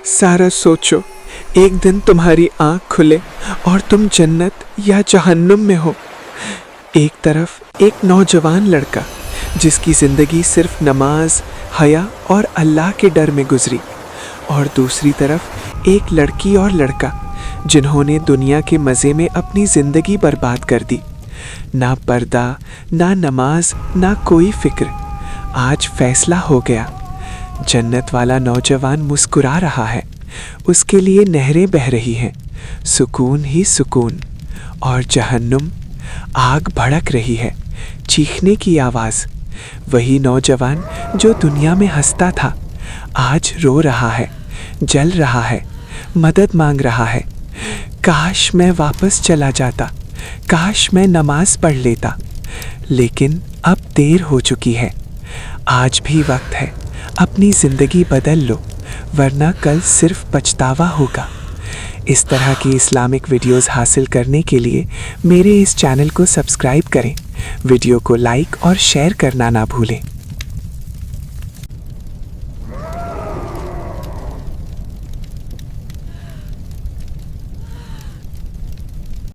सारा सोचो, एक दिन तुम्हारी आंख खुले और तुम जन्नत या जहन्नुम में हो। एक तरफ एक नौजवान लड़का जिसकी ज़िंदगी सिर्फ नमाज, हया और अल्लाह के डर में गुजरी, और दूसरी तरफ एक लड़की और लड़का जिन्होंने दुनिया के मज़े में अपनी ज़िंदगी बर्बाद कर दी। ना पर्दा, ना नमाज, ना कोई फिक्र। आज फैसला हो गया। जन्नत वाला नौजवान मुस्कुरा रहा है, उसके लिए नहरें बह रही हैं, सुकून ही सुकून। और जहन्नुम, आग भड़क रही है, चीखने की आवाज़। वही नौजवान जो दुनिया में हंसता था, आज रो रहा है, जल रहा है, मदद मांग रहा है। काश मैं वापस चला जाता, काश मैं नमाज पढ़ लेता, लेकिन अब देर हो चुकी है। आज भी वक्त है, अपनी ज़िंदगी बदल लो, वरना कल सिर्फ पछतावा होगा। इस तरह की इस्लामिक वीडियोस हासिल करने के लिए मेरे इस चैनल को सब्सक्राइब करें। वीडियो को लाइक और शेयर करना ना भूलें।